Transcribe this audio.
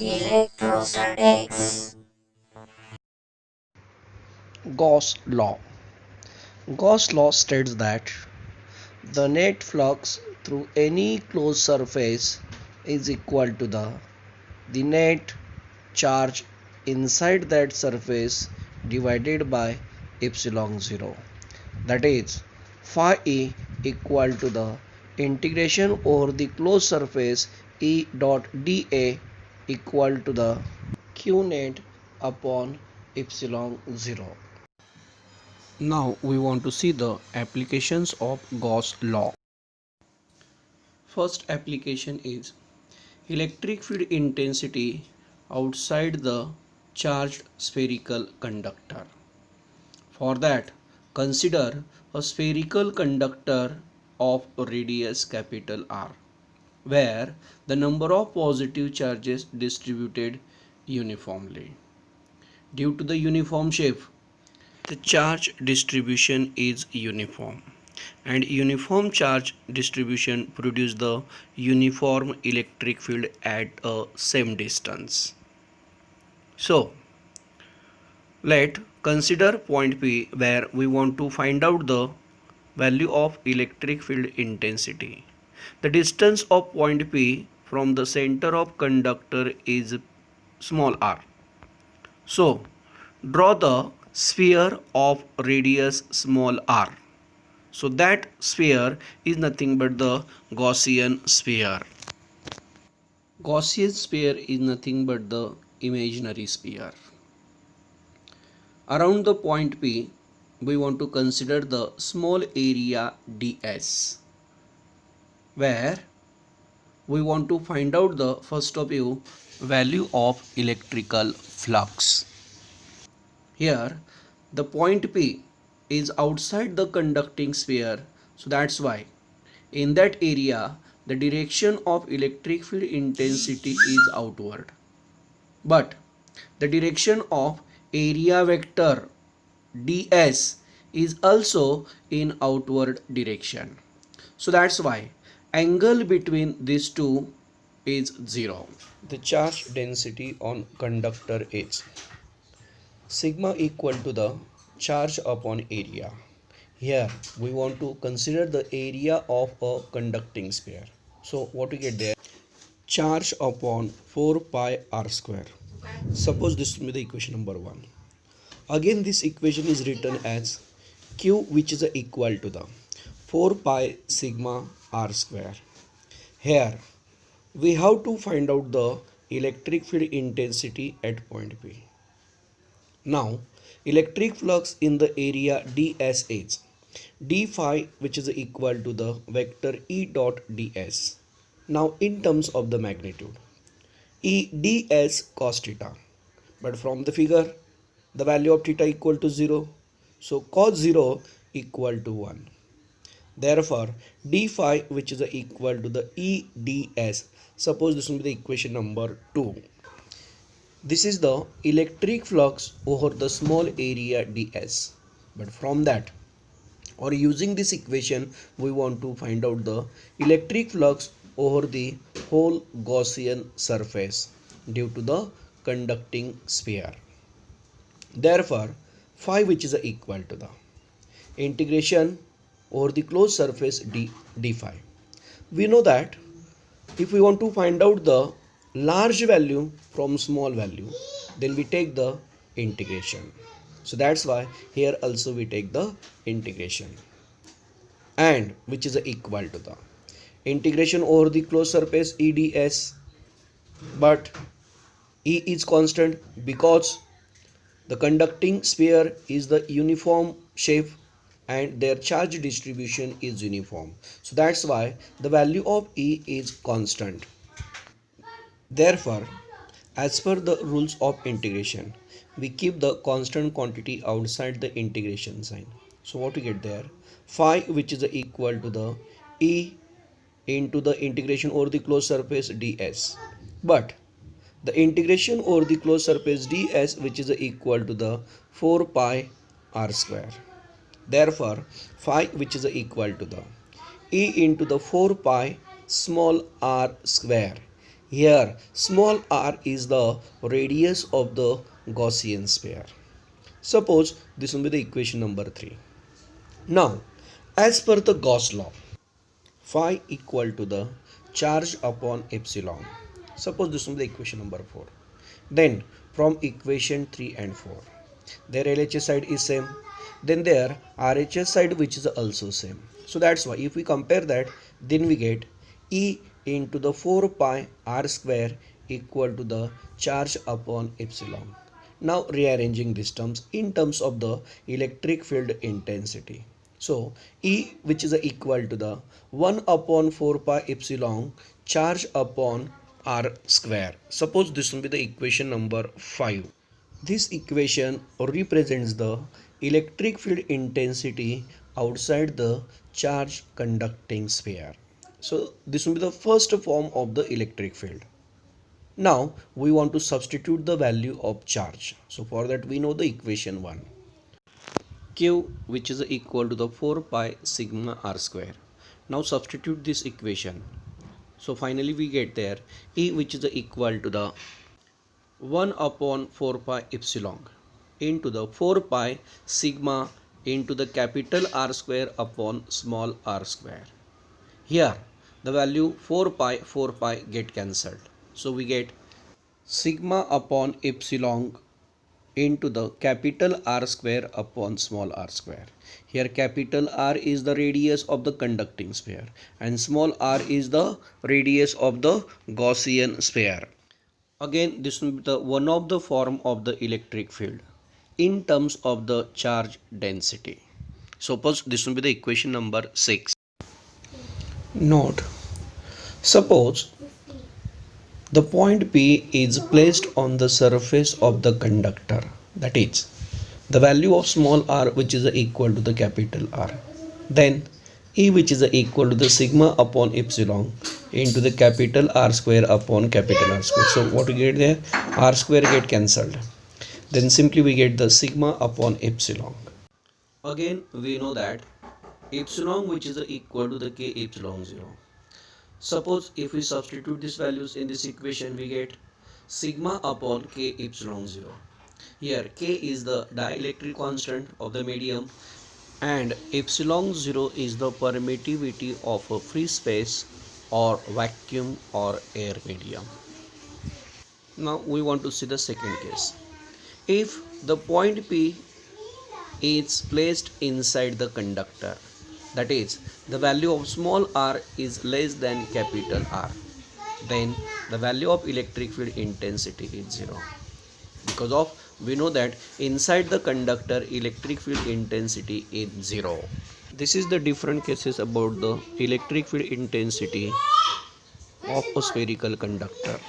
Electrostatics. Gauss Law. Gauss Law states that the net flux through any closed surface is equal to the net charge inside that surface divided by epsilon 0. That is, phi E equal to the integration over the closed surface E dot dA equal to the q net upon epsilon 0. Now we want to see the applications of Gauss law. First application is electric field intensity outside the charged spherical conductor. For that, consider a spherical conductor of radius capital R, where the number of positive charges distributed uniformly. Due to the uniform shape, the charge distribution is uniform, and uniform charge distribution produce the uniform electric field at a same distance. So let consider point P where we want to find out the value of electric field intensity. The distance of point P from the center of conductor is small r. So draw the sphere of radius small r. So that sphere is nothing but the Gaussian sphere. Gaussian sphere is nothing but the imaginary sphere. Around the point P, we want to consider the small area ds, where we want to find out the first of you value of electrical flux. Here the point P is outside the conducting sphere, so that's why in that area the direction of electric field intensity is outward, but the direction of area vector ds is also in outward direction, so that's why angle between these two is 0. The charge density on conductor is sigma equal to the charge upon area. Here we want to consider the area of a conducting sphere. So what we get there? Charge upon 4 pi r square. Suppose this will be the equation number 1. Again this equation is written as q, which is equal to the 4 pi sigma r square. Here we have to find out the electric field intensity at point P. Now electric flux in the area ds is d phi, which is equal to the vector E dot ds. Now in terms of the magnitude, E ds cos theta, but from the figure the value of theta equal to 0, so cos 0 equal to 1. Therefore d phi, which is equal to the E ds, suppose this will be the equation number 2. This is the electric flux over the small area ds, but from that or using this equation we want to find out the electric flux over the whole Gaussian surface due to the conducting sphere. Therefore phi, which is equal to the integration over the closed surface d phi. We know that if we want to find out the large value from small value, then we take the integration. So that's why here also we take the integration, and which is equal to the integration over the closed surface eds, but E is constant because the conducting sphere is the uniform shape and their charge distribution is uniform, so that's why the value of E is constant. Therefore, as per the rules of integration, we keep the constant quantity outside the integration sign. So what we get there? Phi, which is equal to the E into the integration over the closed surface ds. But the integration over the closed surface ds, which is equal to the 4 pi r square. Therefore, phi, which is equal to the E into the 4 pi small r square. Here small r is the radius of the Gaussian sphere. Suppose this will be the equation number 3. Now, as per the Gauss law, phi equal to the charge upon epsilon. Suppose this will be the equation number 4. Then from equation 3 and 4, their LHS side is same. Then their RHS side which is also same. So that's why if we compare that, then we get E into the 4 pi r square equal to the charge upon epsilon. Now rearranging these terms in terms of the electric field intensity. So E which is equal to the 1 upon 4 pi epsilon charge upon r square. Suppose this will be the equation number 5. This equation represents the electric field intensity outside the charge conducting sphere. So this will be the first form of the electric field. Now we want to substitute the value of charge. So for that we know the equation 1. Q which is equal to the 4 pi sigma r square. Now substitute this equation. So finally we get there E which is equal to the 1 upon 4 pi epsilon into the 4 pi sigma into the capital R square upon small r square. Here the value 4 pi get cancelled. So we get sigma upon epsilon into the capital R square upon small r square. Here capital R is the radius of the conducting sphere and small r is the radius of the Gaussian sphere. Again this will be the one of the form of the electric field in terms of the charge density. Suppose this will be the equation number 6. Note, suppose the point P is placed on the surface of the conductor, that is the value of small r which is equal to the capital R. Then E which is equal to the sigma upon epsilon into the capital R square upon capital R square. So what we get there? R square get cancelled. Then simply we get the sigma upon epsilon. Again we know that epsilon which is equal to the k epsilon 0. Suppose if we substitute these values in this equation, we get sigma upon k epsilon 0. Here k is the dielectric constant of the medium and epsilon 0 is the permittivity of a free space or vacuum or air medium. Now we want to see the second case. If the point P is placed inside the conductor, that is the value of small r is less than capital R, then the value of electric field intensity is 0, because of we know that inside the conductor electric field intensity is 0. This is the different cases about the electric field intensity of a spherical conductor.